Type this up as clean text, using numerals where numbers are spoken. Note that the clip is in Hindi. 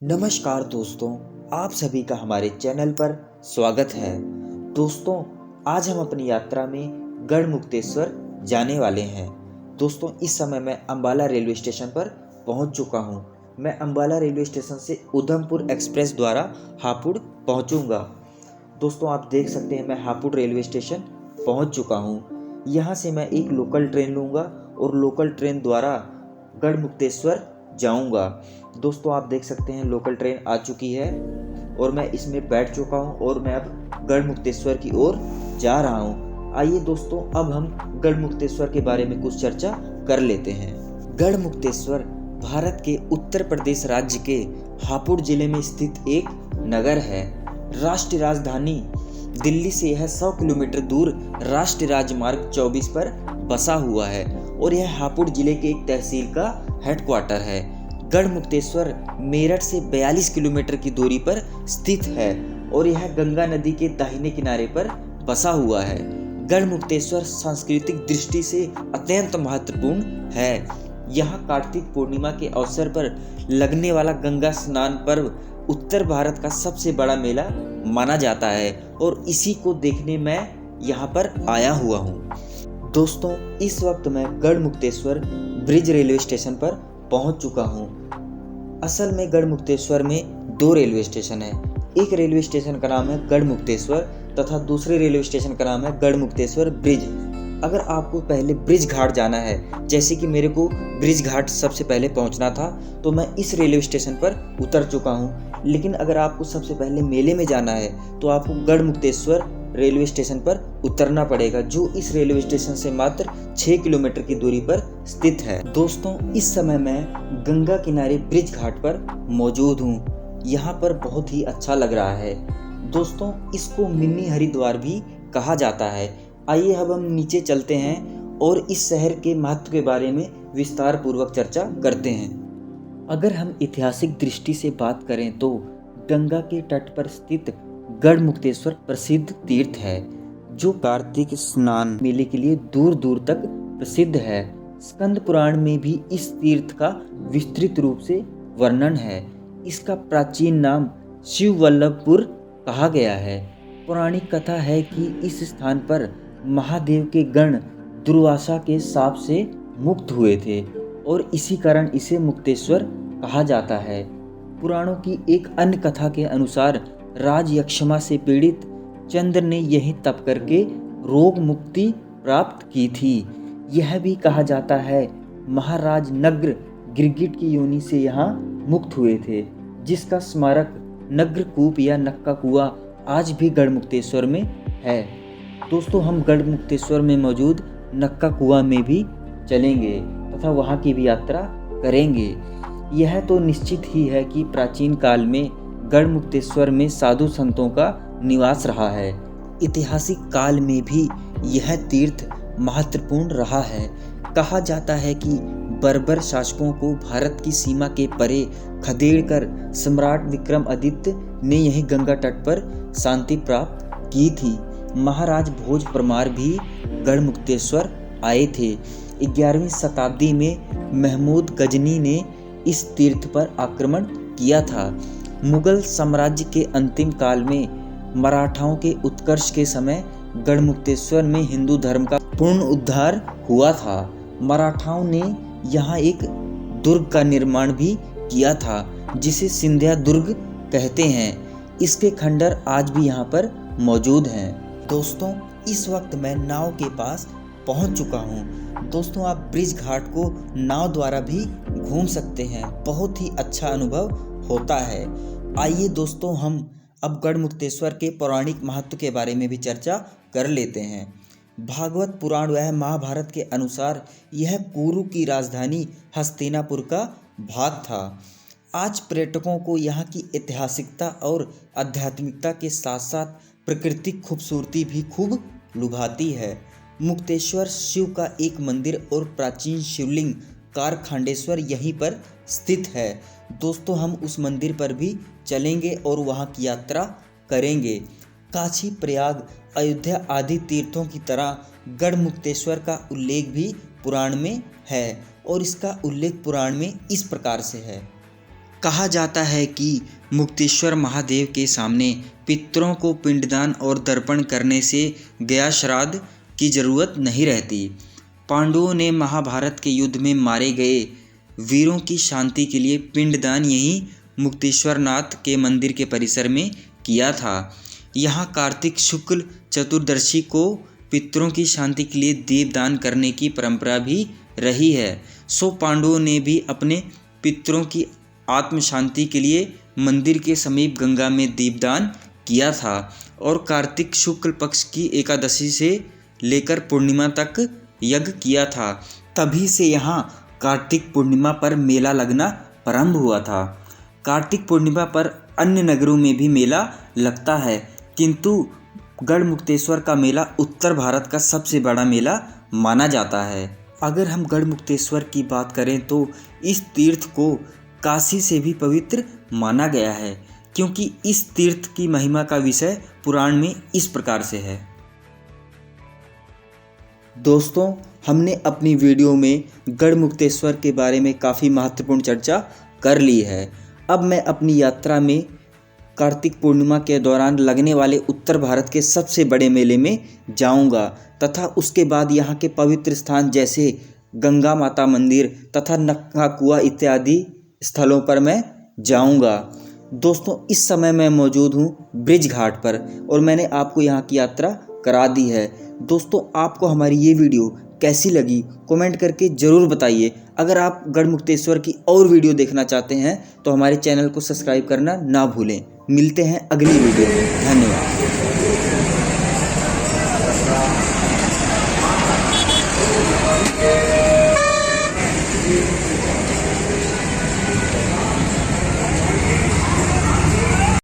नमस्कार दोस्तों, आप सभी का हमारे चैनल पर स्वागत है। दोस्तों, आज हम अपनी यात्रा में गढ़मुक्तेश्वर जाने वाले हैं। दोस्तों, इस समय मैं अंबाला रेलवे स्टेशन पर पहुंच चुका हूं। मैं अंबाला रेलवे स्टेशन से उधमपुर एक्सप्रेस द्वारा हापुड़ पहुंचूंगा। दोस्तों, आप देख सकते हैं मैं हापुड़ रेलवे स्टेशन पहुंच चुका हूं। यहां से मैं एक लोकल ट्रेन लूँगा और लोकल ट्रेन द्वारा गढ़मुक्तेश्वर जाऊंगा। दोस्तों, आप देख सकते हैं लोकल ट्रेन आ चुकी है और मैं इसमें बैठ चुका हूं और मैं अब गढ़मुक्तेश्वर की ओर जा रहा हूं। आइए दोस्तों, अब हम गढ़मुक्तेश्वर के बारे में कुछ चर्चा कर लेते हैं। गढ़मुक्तेश्वर भारत के उत्तर प्रदेश राज्य के हापुड़ जिले में स्थित एक नगर है। राष्ट्रीय राजधानी दिल्ली से यह 100 किलोमीटर दूर राष्ट्रीय राजमार्ग 24 पर बसा हुआ है और यह हापुड़ जिले के एक तहसील का हेडक्वार्टर है। गढ़मुक्तेश्वर मेरठ से 42 किलोमीटर की दूरी पर स्थित है और यह गंगा नदी के दाहिने किनारे पर बसा हुआ है। गढ़मुक्तेश्वर सांस्कृतिक दृष्टि से अत्यंत महत्वपूर्ण है। यहाँ कार्तिक पूर्णिमा के अवसर पर लगने वाला गंगा स्नान पर्व उत्तर भारत का सबसे बड़ा मेला माना जाता है और इसी को देखने मैं यहाँ पर आया हुआ हूँ। दोस्तों, इस वक्त मैं गढ़मुक्तेश्वर ब्रिज रेलवे स्टेशन पर पहुंच चुका हूं। असल में गढ़मुक्तेश्वर में 2 रेलवे स्टेशन है। एक रेलवे स्टेशन का नाम है गढ़मुक्तेश्वर तथा दूसरे रेलवे स्टेशन का नाम है गढ़मुक्तेश्वर ब्रिज। अगर आपको पहले ब्रिज घाट जाना है, जैसे कि मेरे को ब्रिज घाट सबसे पहले पहुंचना था, तो मैं इस रेलवे स्टेशन पर उतर चुका हूं। लेकिन अगर आपको सबसे पहले मेले में जाना है तो आपको गढ़मुक्तेश्वर रेलवे स्टेशन पर उतरना पड़ेगा, जो इस रेलवे स्टेशन से मात्र 6 किलोमीटर की दूरी पर स्थित है। दोस्तों, इस समय मैं गंगा किनारे ब्रिज घाट पर मौजूद हूँ। यहाँ पर बहुत ही अच्छा लग रहा है। दोस्तों, इसको मिनी हरिद्वार भी कहा जाता है। आइए अब हम नीचे चलते हैं और इस शहर के महत्व के बारे में विस्तार पूर्वक चर्चा करते हैं। अगर हम ऐतिहासिक दृष्टि से बात करें तो गंगा के तट पर स्थित गढ़मुक्तेश्वर प्रसिद्ध तीर्थ है, जो कार्तिक स्नान मेले के लिए दूर दूर तक प्रसिद्ध है। स्कंद पुराण में भी इस तीर्थ का विस्तृत रूप से वर्णन है। इसका प्राचीन नाम शिववल्लभपुर कहा गया है। पौराणिक कथा है कि इस स्थान पर महादेव के गण दुर्वासा के शाप से मुक्त हुए थे और इसी कारण इसे मुक्तेश्वर कहा जाता है। पुराणों की एक अन्य कथा के अनुसार राज यक्षमा से पीड़ित चंद्र ने यही तप करके रोग मुक्ति प्राप्त की थी। यह भी कहा जाता है महाराज नग्र गिरगिट की योनि से यहाँ मुक्त हुए थे, जिसका स्मारक नग्रकूप या नक्का कुआं आज भी गढ़मुक्तेश्वर में है। दोस्तों, हम गढ़मुक्तेश्वर में मौजूद नक्का कुआं में भी चलेंगे तथा वहाँ की भी यात्रा करेंगे। यह तो निश्चित ही है कि प्राचीन काल में गढ़मुक्तेश्वर में साधु संतों का निवास रहा है। ऐतिहासिक काल में भी यह तीर्थ महत्वपूर्ण रहा है। कहा जाता है कि बर्बर शासकों को भारत की सीमा के परे खदेड़कर सम्राट विक्रमादित्य ने यही गंगा तट पर शांति प्राप्त की थी। महाराज भोज परमार भी गढ़मुक्तेश्वर आए थे। 11वीं शताब्दी में महमूद गजनी ने इस तीर्थ पर आक्रमण किया था। मुगल साम्राज्य के अंतिम काल में मराठाओं के उत्कर्ष के समय गढ़मुक्तेश्वर में हिंदू धर्म का पूर्ण उद्धार हुआ था। मराठाओं ने यहाँ एक दुर्ग का निर्माण भी किया था, जिसे सिंधिया दुर्ग कहते हैं। इसके खंडर आज भी यहाँ पर मौजूद हैं। दोस्तों, इस वक्त मैं नाव के पास पहुँच चुका हूँ। दोस्तों, आप ब्रिज घाट को नाव द्वारा भी घूम सकते हैं। बहुत ही अच्छा अनुभव होता है। आइए दोस्तों, हम अब गढ़मुक्तेश्वर के पौराणिक महत्व के बारे में भी चर्चा कर लेते हैं। भागवत पुराण व महाभारत के अनुसार यह कुरु की राजधानी हस्तिनापुर का भाग था। आज पर्यटकों को यहाँ की ऐतिहासिकता और आध्यात्मिकता के साथ साथ प्राकृतिक खूबसूरती भी खूब लुभाती है। मुक्तेश्वर शिव का एक मंदिर और प्राचीन शिवलिंग कारखांडेश्वर यहीं पर स्थित है। दोस्तों, हम उस मंदिर पर भी चलेंगे और वहाँ की यात्रा करेंगे। काशी, प्रयाग, अयोध्या आदि तीर्थों की तरह गढ़मुक्तेश्वर का उल्लेख भी पुराण में है और इसका उल्लेख पुराण में इस प्रकार से है। कहा जाता है कि मुक्तेश्वर महादेव के सामने पितरों को पिंडदान और तर्पण करने से गया श्राद्ध की जरूरत नहीं रहती। पांडवों ने महाभारत के युद्ध में मारे गए वीरों की शांति के लिए पिंडदान यहीं मुक्तेश्वर नाथ के मंदिर के परिसर में किया था। यहाँ कार्तिक शुक्ल चतुर्दशी को पितरों की शांति के लिए दीपदान करने की परंपरा भी रही है। सो पांडवों ने भी अपने पितरों की आत्म शांति के लिए मंदिर के समीप गंगा में दीपदान किया था और कार्तिक शुक्ल पक्ष की एकादशी से लेकर पूर्णिमा तक यज्ञ किया था। तभी से यहाँ कार्तिक पूर्णिमा पर मेला लगना प्रारंभ हुआ था। कार्तिक पूर्णिमा पर अन्य नगरों में भी मेला लगता है, किंतु गढ़मुक्तेश्वर का मेला उत्तर भारत का सबसे बड़ा मेला माना जाता है। अगर हम गढ़मुक्तेश्वर की बात करें तो इस तीर्थ को काशी से भी पवित्र माना गया है, क्योंकि इस तीर्थ की महिमा का विषय पुराण में इस प्रकार से है। दोस्तों, हमने अपनी वीडियो में गढ़मुक्तेश्वर के बारे में काफ़ी महत्वपूर्ण चर्चा कर ली है। अब मैं अपनी यात्रा में कार्तिक पूर्णिमा के दौरान लगने वाले उत्तर भारत के सबसे बड़े मेले में जाऊंगा तथा उसके बाद यहाँ के पवित्र स्थान जैसे गंगा माता मंदिर तथा नक्का कुआ इत्यादि स्थलों पर मैं जाऊंगा। दोस्तों, इस समय मैं मौजूद हूँ ब्रिज घाट पर और मैंने आपको यहाँ की यात्रा करा दी है। दोस्तों, आपको हमारी ये वीडियो कैसी लगी कमेंट करके ज़रूर बताइए। अगर आप गढ़मुक्तेश्वर की और वीडियो देखना चाहते हैं तो हमारे चैनल को सब्सक्राइब करना ना भूलें। मिलते हैं अगली वीडियो में। धन्यवाद।